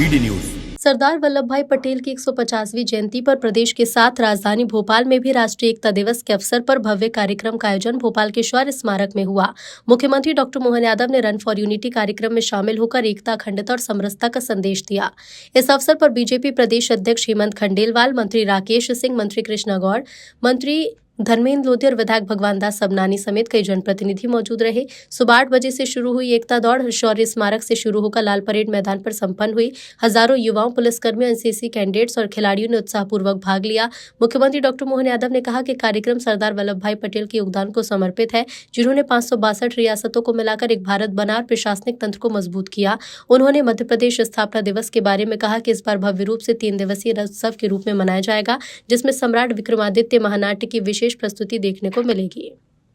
BD news. Sardar Vallabh भाई पटेल की 150वीं जयंती पर प्रदेश के साथ राजधानी भोपाल में भी राष्ट्रीय एकता दिवस के अवसर पर भव्य कार्यक्रम का आयोजन भोपाल के शौर्य स्मारक में हुआ। मुख्यमंत्री डॉक्टर मोहन यादव ने रन फॉर यूनिटी कार्यक्रम में शामिल होकर एकता, अखंडता और समरसता का संदेश दिया। इस अवसर पर बीजेपी प्रदेश अध्यक्ष हेमंत खंडेलवाल, मंत्री राकेश सिंह, मंत्री कृष्णा गौड़, मंत्री धर्मेंद्र लोधी और विधायक भगवान दास सबनानी समेत कई जनप्रतिनिधि मौजूद रहे। सुबह 8 बजे से शुरू हुई एकता दौड़ शौर्य स्मारक से शुरू होकर लाल परेड मैदान पर संपन्न हुई। हजारों युवाओं, पुलिसकर्मियों, एनसीसी कैडेट्स और खिलाड़ियों ने उत्साहपूर्वक भाग लिया। मुख्यमंत्री डॉक्टर मोहन यादव ने कहा कि कार्यक्रम सरदार वल्लभ भाई पटेल के योगदान को समर्पित है, जिन्होंने 562 रियासतों को मिलाकर एक भारत बना और प्रशासनिक तंत्र को मजबूत किया। उन्होंने मध्य प्रदेश स्थापना दिवस के बारे में कहा कि इस बार भव्य रूप से 3 दिवसीय उत्सव के रूप में मनाया जाएगा, जिसमें सम्राट विक्रमादित्य महानाट्य की विशेष प्रस्तुति देखने को मिलेगी।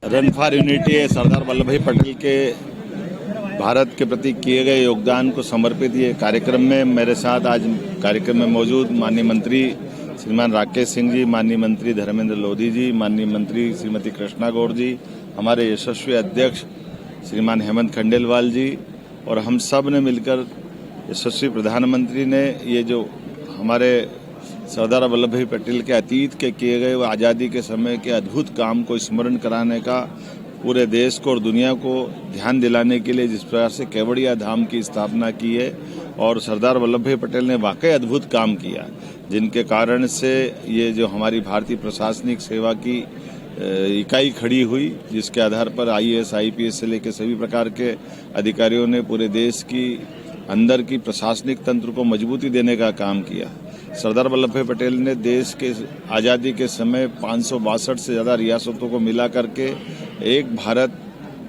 Run for unity Sardar Vallabh भाई पटेल के भारत के प्रति किए गए योगदान को समर्पित ये कार्यक्रम में मेरे साथ आज कार्यक्रम में मौजूद माननीय मंत्री श्रीमान राकेश सिंह जी, माननीय मंत्री धर्मेंद्र लोधी जी, माननीय मंत्री श्रीमती कृष्णा गौड़ जी, हमारे यशस्वी अध्यक्ष श्रीमान हेमंत खंडेलवाल जी और हम सब ने मिलकर यशस्वी प्रधानमंत्री ने ये जो हमारे सरदार वल्लभ भाई पटेल के अतीत के किए गए आज़ादी के समय के अद्भुत काम को स्मरण कराने का पूरे देश को और दुनिया को ध्यान दिलाने के लिए जिस प्रकार से केवड़िया धाम की स्थापना की है और सरदार वल्लभ भाई पटेल ने वाकई अद्भुत काम किया, जिनके कारण से ये जो हमारी भारतीय प्रशासनिक सेवा की इकाई खड़ी हुई, जिसके आधार पर आईएएस, आईपीएस से लेकर सभी प्रकार के अधिकारियों ने पूरे देश की अंदर की प्रशासनिक तंत्र को मजबूती देने का काम किया। सरदार वल्लभ भाई पटेल ने देश के आज़ादी के समय 562 से ज़्यादा रियासतों को मिला करके एक भारत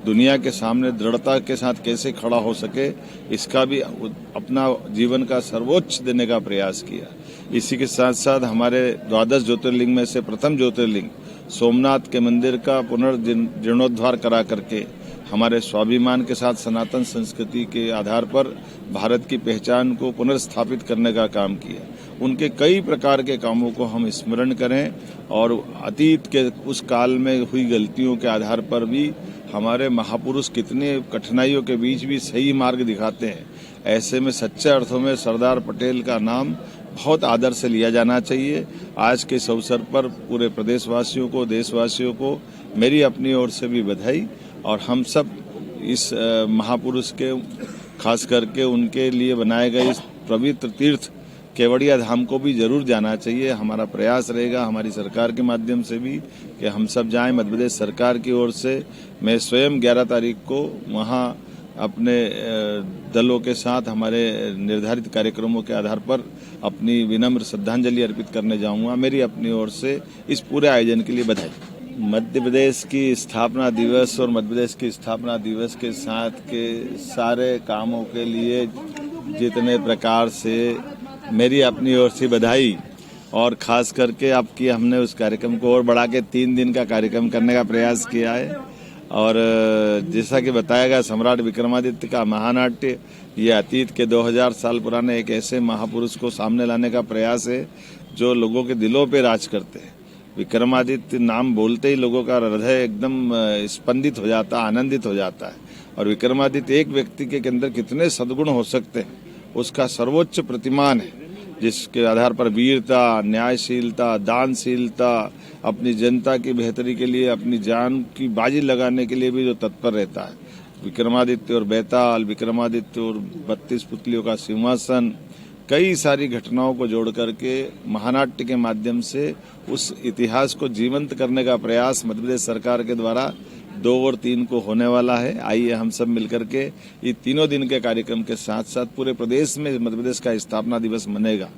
दुनिया के सामने दृढ़ता के साथ कैसे खड़ा हो सके, इसका भी अपना जीवन का सर्वोच्च देने का प्रयास किया। इसी के साथ साथ हमारे 12 ज्योतिर्लिंग में से प्रथम ज्योतिर्लिंग सोमनाथ के मंदिर का पुनर्जीर्णोद्धार करा करके हमारे स्वाभिमान के साथ सनातन संस्कृति के आधार पर भारत की पहचान को पुनर्स्थापित करने का काम किया। उनके कई प्रकार के कामों को हम स्मरण करें और अतीत के उस काल में हुई गलतियों के आधार पर भी हमारे महापुरुष कितने कठिनाइयों के बीच भी सही मार्ग दिखाते हैं। ऐसे में सच्चे अर्थों में सरदार पटेल का नाम बहुत आदर से लिया जाना चाहिए। आज के इस अवसर पर पूरे प्रदेशवासियों को, देशवासियों को मेरी अपनी ओर से भी बधाई और हम सब इस महापुरुष के खास करके उनके लिए बनाए गए इस पवित्र तीर्थ केवड़िया धाम को भी जरूर जाना चाहिए। हमारा प्रयास रहेगा हमारी सरकार के माध्यम से भी कि हम सब जाएं। मध्य प्रदेश सरकार की ओर से मैं स्वयं 11 तारीख को वहां अपने दलों के साथ हमारे निर्धारित कार्यक्रमों के आधार पर अपनी विनम्र श्रद्धांजलि अर्पित करने जाऊंगा। मेरी अपनी ओर से इस पूरे आयोजन के लिए बधाई। मध्य प्रदेश की स्थापना दिवस और मध्य प्रदेश की स्थापना दिवस के साथ के सारे कामों के लिए जितने प्रकार से मेरी अपनी ओर से बधाई और खास करके आपकी हमने उस कार्यक्रम को और बढ़ा के 3 दिन का कार्यक्रम करने का प्रयास किया है और जैसा कि बताया गया सम्राट विक्रमादित्य का महानाट्य ये अतीत के 2000 साल पुराने एक ऐसे महापुरुष को सामने लाने का प्रयास है जो लोगों के दिलों पे राज करते हैं। विक्रमादित्य नाम बोलते ही लोगों का हृदय एकदम स्पंदित हो जाता है, आनंदित हो जाता है और विक्रमादित्य एक व्यक्ति के अंदर कितने सद्गुण हो सकते हैं उसका सर्वोच्च प्रतिमान है, जिसके आधार पर वीरता, न्यायशीलता, दानशीलता, अपनी जनता की बेहतरी के लिए अपनी जान की बाजी लगाने के लिए भी जो तत्पर रहता है। विक्रमादित्य और बेताल, विक्रमादित्य और 32 पुतलियों का सिंहासन, कई सारी घटनाओं को जोड़ करके महानाट्य के माध्यम से उस इतिहास को जीवंत करने का प्रयास मध्य प्रदेश सरकार के द्वारा 2 और 3 को होने वाला है। आइए हम सब मिलकर के ये 3 दिन के कार्यक्रम के साथ साथ पूरे प्रदेश में मध्य प्रदेश का स्थापना दिवस मनेगा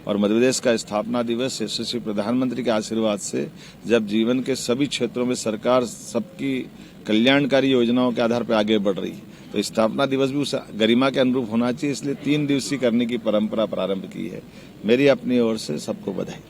और मध्य प्रदेश का स्थापना दिवस यशस्वी प्रधानमंत्री के आशीर्वाद से जब जीवन के सभी क्षेत्रों में सरकार सबकी कल्याणकारी योजनाओं के आधार पर आगे बढ़ रही है तो स्थापना दिवस भी उस गरिमा के अनुरूप होना चाहिए, इसलिए 3 दिवसीय करने की परंपरा प्रारंभ की है। मेरी अपनी ओर से सबको बधाई।